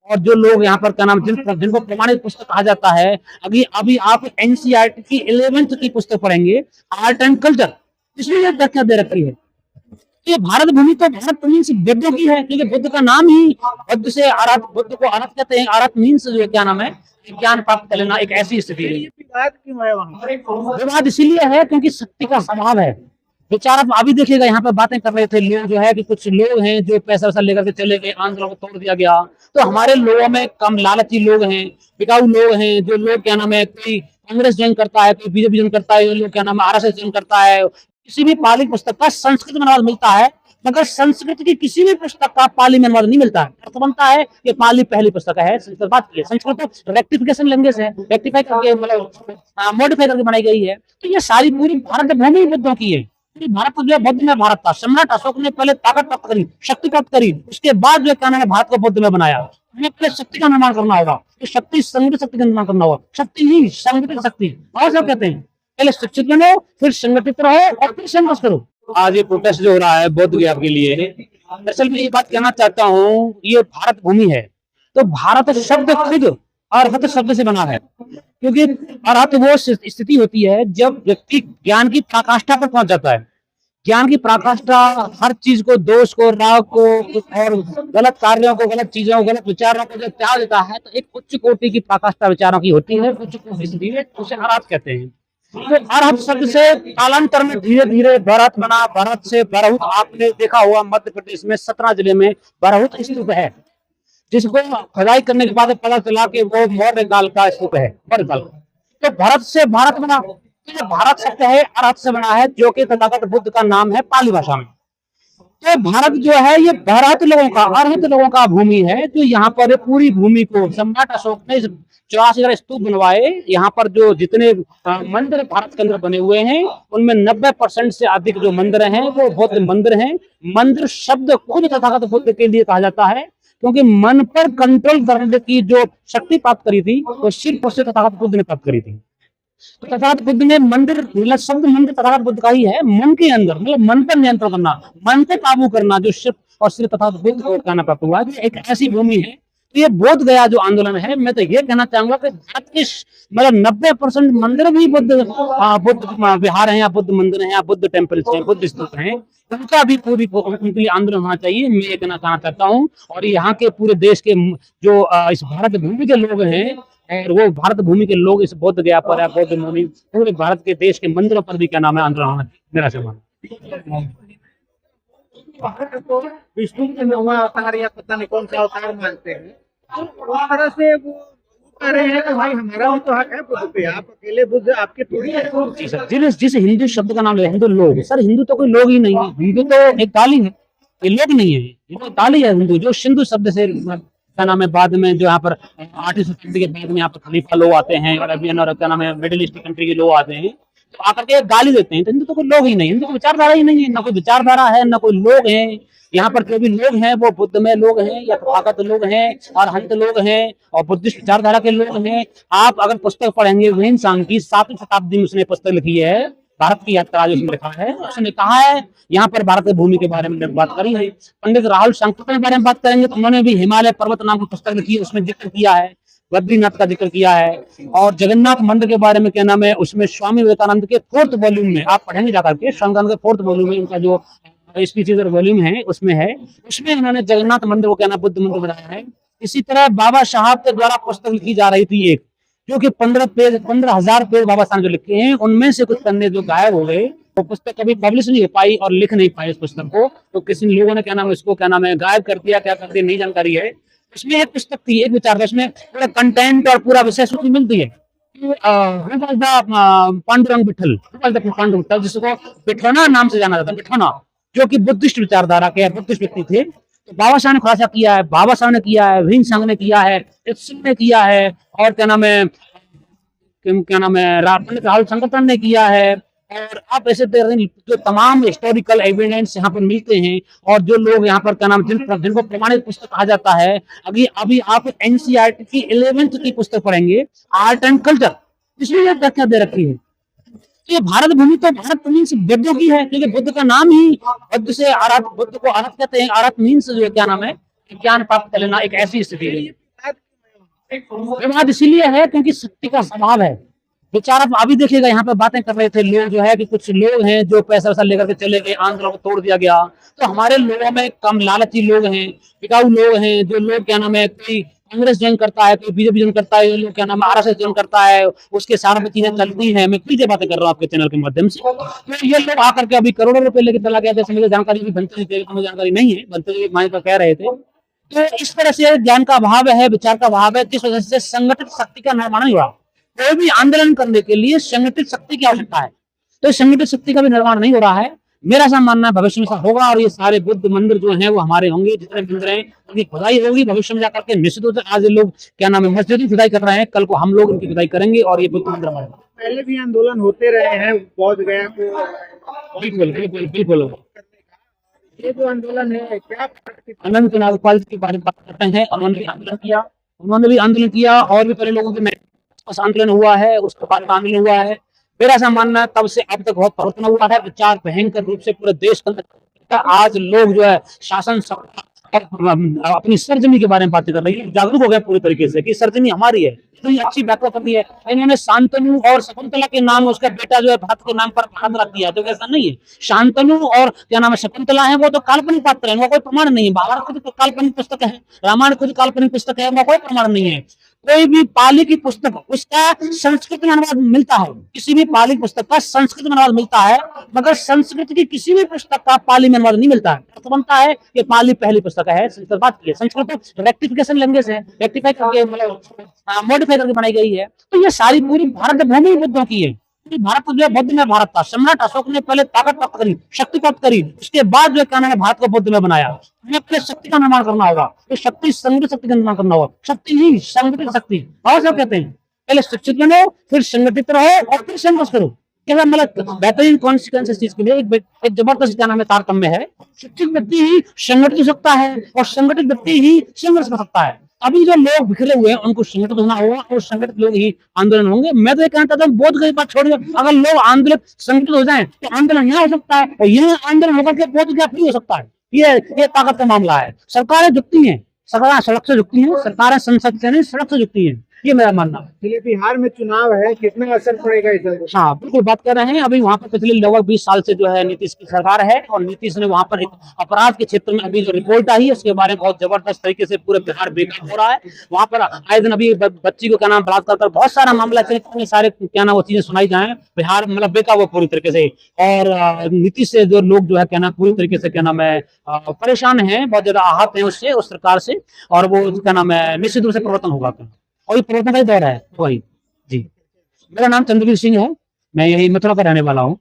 और जो लोग यहाँ पर क्या नाम जिनको प्रमाणित पुस्तक कहा जाता है, अभी अभी आप एनसीईआरटी की 11th की पुस्तक पढ़ेंगे, आर्ट एंड कल्चर, इसमें ये व्याख्या दे रखी है। ये भारत भूमि तो भारत मीन्स बुद्ध की है, क्योंकि बुद्ध का नाम ही बुद्ध से आराध, बुद्ध को आराध कहते हैं। आराध मीन्स जो क्या नाम है, ज्ञान प्राप्त कर लेना, एक ऐसी स्थिति है। विवाद क्यों है वहाँ? विवाद इसीलिए है क्योंकि शक्ति का स्वभाव है। विचार आप अभी देखिएगा, यहाँ पर बातें कर रहे थे लोग जो है कि कुछ लोग हैं जो पैसा वैसा लेकर के चले गए, आंदोलन को तोड़ दिया गया। तो हमारे लोगों में कम लालची लोग हैं, बिकाऊ लोग हैं, जो लोग क्या नाम है, कोई कांग्रेस ज्वाइन करता है, कोई बीजेपी ज्वाइन करता है, लोग क्या नाम है आरएसएस ज्वाइन करता है। किसी भी पाली पुस्तक का संस्कृत में अनुवाद मिलता है, मगर संस्कृत की किसी भी पुस्तक का पाली में अनुवाद नहीं मिलता है। अर्थ बनता है कि पाली पहली पुस्तक है, संस्कृत बात की है। संस्कृत तो रेक्टिफिकेशन लैंग्वेज है, रेक्टिफाई करके मतलब मॉडिफाई करके बनाई गई है। तो ये सारी पूरी भारत भूमि बुद्धों की है। भारत जो है बुद्ध में भारत था। सम्राट अशोक ने पहले ताकत प्राप्त करी, शक्ति प्राप्त करी, उसके बाद जो क्या नाम है भारत को बुद्ध में बनाया। हमें पहले शक्ति का निर्माण करना होगा, तो शक्ति संगठित शक्ति का निर्माण करना होगा, शक्ति नहीं संगठित शक्ति। और सब कहते हैं पहले शिक्षित बनो, फिर संगठित रहो और फिर संघर्ष करो। आज ये प्रोटेस्ट जो हो रहा है बौद्ध गया के लिए, दरअसल मैं ये बात कहना चाहता हूँ, ये भारत भूमि है तो भारत शब्द खुद अर्हत शब्द से बना है, क्योंकि अर्हत वो स्थिति होती है जब व्यक्ति ज्ञान की पराकाष्ठा पर पहुंच जाता है। ज्ञान की पराकाष्ठा हर चीज को, दोष को, राग को और गलत कार्यों को, गलत चीजों को, गलत विचारों को जब त्याग देता है तो एक उच्च कोटि की पराकाष्ठा विचारों की होती है, उच्च स्थिति है, उसे अर्हत कहते हैं। तो अर्हत शब्द से कालांतर में धीरे धीरे भरत बना, भरत से बरहुत। आपने देखा होगा मध्य प्रदेश में सतना जिले में बरहुत स्तूप है, जिसको खुदाई करने के बाद पता चला कि वो मौर्य काल का स्तूप है, मौर्य काल। तो भरत से भारत बना, तो भारत शब्द है अर्हत से बना है, जो कि तथागत बुद्ध का नाम है पाली भाषा में। तो भारत जो है ये भारत लोगों का, अर्हत लोगों का भूमि है, जो यहाँ पर पूरी भूमि को सम्राट अशोक ने 84 स्तूप बनवाए। यहाँ पर जो जितने मंदिर भारत के अंदर बने हुए हैं उनमें 90% से अधिक जो मंदिर हैं वो बौद्ध मंदिर हैं। मंदिर शब्द खुद तथागत बुद्ध के लिए कहा जाता है, क्योंकि मन पर कंट्रोल करने की जो शक्ति प्राप्त करी थी वो सिर्फ उससे तथागत बुद्ध ने प्राप्त करी थी। तो तथागत बुद्ध ने मंदिर, मतलब शब्द मंदिर तथागत बुद्ध का ही है, मन के अंदर, मतलब मन पर नियंत्रण करना, मन पे काबू करना, जो सिर्फ और सिर्फ तथागत बुद्ध को कहना प्राप्त हुआ है। एक ऐसी भूमि है। तो ये बोध गया जो आंदोलन है, मैं तो ये कहना चाहूंगा कि भारत के मतलब 90% मंदिर भी बुद्ध विहार हैं या बुद्ध मंदिर हैं या बुद्ध टेम्पल्स हैं, बुद्ध स्तूप हैं, उनका भी पूरी उनके लिए आंदोलन होना चाहिए, मैं ये कहना चाहता हूँ। और यहाँ के पूरे देश के जो इस भारत भूमि के लोग हैं, और वो भारत भूमि के लोग इस बौद्ध गया पर या बौद्ध भूमि पूरे भारत के देश के मंदिरों पर भी क्या नाम है आंदोलन होना चाहिए, मेरा से मानना। विष्णु के 9वां अवतार या पता नहीं कौन सा अवतार मानते हैं, तो उस तरह से वो कह रहे हैं कि भाई हमारा भी तो हक है बुद्ध पे, आप अकेले बुद्ध आपके थोड़ी है। जी सर, जिस हिंदू शब्द का नाम है हिंदू लोग, सर हिंदू तो कोई लोग ही नहीं है, हिंदू तो एक ताली है, ये लोग नहीं है, ये तो ताली है हिंदू, जो सिंधु शब्द से क्या नाम है बाद में जो यहाँ पर 8वीं शताब्दी के बाद में यहाँ पर खलीफा लोग आते हैं, अरबियन और क्या नाम है मिडिल ईस्ट कंट्री के लोग आते हैं, तो आकर के गाली देते हैं। तो हिंदू तो कोई लोग ही नहीं, हिंदू को विचारधारा ही नहीं है, ना कोई विचारधारा है ना कोई लोग हैं। यहाँ पर जो भी लोग हैं वो बुद्ध में लोग हैं या तथागत लोग हैं और हंत लोग हैं और बुद्धिस्ट विचारधारा के लोग हैं। आप अगर पुस्तक पढ़ेंगे वेन सांग की 7वीं शताब्दी में उसने पुस्तक लिखी है, भारत की यात्रा, जो उसने लिखा है, उसने कहा है यहाँ पर भारत की भूमि के बारे में बात करी है। पंडित राहुल शंकर के बारे में बात करेंगे तो उन्होंने भी हिमालय पर्वत नाम की पुस्तक लिखी है, उसमें जिक्र किया है, बद्रीनाथ का जिक्र किया है। और जगन्नाथ मंदिर के बारे में क्या नाम है, उसमें स्वामी विवेकानंद के 4th वॉल्यूम में आप पढ़ेंगे जाकर के, स्वामी विवेकानंद के 4th वॉल्यूम में उनका जो स्पीचेस और वॉल्यूम है उसमें है, उसमें उन्होंने जगन्नाथ मंदिर को क्या नाम बुद्ध मंदिर बनाया है। इसी तरह बाबा साहब के द्वारा पुस्तक लिखी जा रही थी एक, जो कि 15,000 पेज बाबा साहब जो लिखे हैं, उनमें से कुछ पन्ने जो गायब हो गए, वो पुस्तक कभी पब्लिश नहीं हो पाई और लिख नहीं पाई इस पुस्तक को, तो किसी लोगों ने क्या नाम इसको क्या नाम है गायब कर दिया, क्या कर दिया नहीं जानकारी है। उसमें एक पुस्तक थी, एक विचार था, उसमें पूरा कंटेंट और पूरा विषय सूची मिलती है। पांडुरंग विठल, पांडुरंग विठल, जिसको पिठौना नाम से जाना जाता है, पिठौना, जो कि बुद्धिस्ट विचारधारा के बुद्धिस्ट व्यक्ति थे। तो बाबा साहब ने खुलासा किया है, बाबा साहब ने किया है, भीम संघ ने किया है, सिंह ने किया है, और क्या नाम है राहुल शंकर ने किया है। और आप ऐसे जो तमाम हिस्टोरिकल एविडेंस यहाँ पर मिलते हैं, और जो लोग यहाँ पर क्या नाम जिनको प्रमाणित पुस्तक कहा जाता है, अभी आप एनसीईआरटी की 11th की पुस्तक पढ़ेंगे, आर्ट एंड कल्चर, इसमें यह व्याख्या दे रखी है। तो ये भारत भूमि तो भारत मीन्स बुद्ध की है, क्योंकि बुद्ध का नाम ही बुद्ध से आराध, बुद्ध को आराध कहते हैं। आराध मीन्स जो क्या नाम है ज्ञान प्राप्त कर लेना, एक ऐसी स्थिति है। विवाद इसीलिए है क्योंकि शक्ति का स्वभाव है। विचार आप अभी देखिएगा, यहाँ पे बातें कर रहे थे लोग जो है कि कुछ लोग हैं जो पैसा वैसा लेकर के चले गए, आंदोलन को तोड़ दिया गया। तो हमारे लोगों में कम लालची लोग हैं, बिकाऊ लोग हैं, जो लोग क्या नाम है, कोई कांग्रेस ज्वाइन करता है, कोई बीजेपी ज्वाइन करता है, लोग क्या नाम है आरएसएस ज्वाइन करता है, उसके सारे में चीजें चलती हैं। मैं खुद से बातें कर रहा हूँ आपके चैनल के माध्यम से। तो ये लोग आकर के अभी करोड़ों रुपए लेके चला गया, जैसे मुझे जानकारी भी बनते नहीं थे, मुझे जानकारी नहीं है, बनते जी माइक पर कह रहे थे। तो इस तरह से ज्ञान का अभाव है, विचार का अभाव है, जिस वजह से संगठित शक्ति का निर्माण नहीं हुआ। कोई भी आंदोलन करने के लिए संगठित शक्ति की आवश्यकता है, तो इस संगठित शक्ति का भी निर्माण नहीं हो रहा है। मेरा ऐसा मानना है भविष्य में ऐसा होगा, और ये सारे बुद्ध मंदिर जो हैं वो हमारे होंगे, जितने मंदिर हैं उनकी खुदाई होगी भविष्य में जाकर के। निश्चित रूप से आज ये लोग क्या नाम है मस्जिद की खुदाई कर रहे हैं, कल को हम लोग इनकी खुदाई करेंगे और ये बुद्ध मंदिर हमारे। पहले भी आंदोलन होते रहे हैं बौद्ध गया को। बिल्कुल बिल्कुल बिल्कुल। ये जो आंदोलन है क्या अनंत नागपाल के बारे में बात करते हैं, उन्होंने भी आंदोलन किया, और भी पहले लोगों के उस आंदोलन हुआ है, उसके बाद आंदोलन हुआ है। मेरा ऐसा मानना है तब से अब तक बहुत परिवर्तन हुआ है। विचार भयंकर रूप से पूरे देश के अंदर आज लोग जो है शासन अपनी सरजमी के बारे में बात कर रही है, जागरूक हो गया पूरी तरीके से कि सरजमी हमारी है। तो ये अच्छी व्याख्या करती है। इन्होंने शांतनु और शकुंतला के नाम उसका बेटा जो है भारत के नाम पर हाथ रख दिया, तो ऐसा नहीं है। शांतनु और क्या नाम है शकुंतला है, वो तो काल्पनिक पात्र है, वो कोई प्रमाण नहीं है। महाभारत खुद काल्पनिक पुस्तक है, रामायण खुद काल्पनिक पुस्तक है, वो कोई प्रमाण नहीं है। कोई भी पाली की पुस्तक उसका संस्कृत में अनुवाद मिलता है, किसी भी पाली पुस्तक का संस्कृत में अनुवाद मिलता है, मगर संस्कृत की किसी भी पुस्तक का पाली में अनुवाद नहीं मिलता है। तो बनता है कि पाली पहली पुस्तक है, संस्कृत बात की है। संस्कृत रेक्टिफिकेशन लैंग्वेज है, रेक्टिफाई करके मतलब मॉडिफाई करके बनाई गई है। तो ये सारी पूरी भारत भूमि बुद्धों की है। भारत जो है बुद्ध में भारत था। सम्राट अशोक ने पहले ताकत प्राप्त करी, शक्ति प्राप्त करी, उसके बाद जो क्या नाम है भारत को बुद्ध में बनाया। हमें अपने शक्ति का निर्माण करना होगा, तो शक्ति संगठित शक्ति का निर्माण करना होगा। शक्ति नहीं संगठित शक्ति, और सब कहते हैं पहले शिक्षित बनो, फिर संगठित रहो और फिर संघर्ष करो। क्या मतलब बेहतरीन कॉन्सिक्वेंस इस चीज के लिए एक जबरदस्त क्या नाम है तारतम्य है। शिक्षित व्यक्ति ही संगठित हो सकता है और संगठित व्यक्ति ही संघर्ष कर सकता है। अभी जो लोग बिखरे हुए हैं उनको संगठित होना होगा और संगठित लोग ही आंदोलन होंगे। मैं तो ये कहना चाहता हूँ बोध गई बात छोड़, अगर लोग आंदोलन संगठित हो जाए तो आंदोलन यहाँ हो सकता है, यहाँ आंदोलन होकर के बोध गया फ्री हो सकता है। ये ताकत का मामला है। सरकारें झुकती हैं, सरकारें सड़क से झुकती हैं, सरकारें संसद से नहीं सड़क से झुकती हैं, ये मेरा मानना है। इसलिए बिहार में चुनाव है, कितना असर पड़ेगा इस पर? हाँ बिल्कुल बात कर रहे हैं। अभी वहाँ पर पिछले लगभग 20 साल से जो है नीतीश की सरकार है, और नीतीश ने वहाँ पर एक अपराध के क्षेत्र में अभी जो रिपोर्ट आई है उसके बारे में बहुत जबरदस्त तरीके से पूरे बिहार बेकार हो रहा है। वहाँ पर आए दिन अभी बच्ची को क्या नाम बलात्कार कर बहुत सारा मामला इतने सारे क्या नाम वो चीजें सुनाई जाए, बिहार मतलब बेकार हुआ पूरी तरीके से। और नीतीश से जो लोग जो है क्या नाम पूरी तरीके से क्या नाम है परेशान है, बहुत ज्यादा आहत है उससे, उस सरकार से। और वो क्या नाम है निश्चित रूप से परिवर्तन होगा, और ये परिवर्तन का दौर है वही। जी, मेरा नाम चंद्रवीर सिंह है, मैं यही मथुरा का रहने वाला हूँ।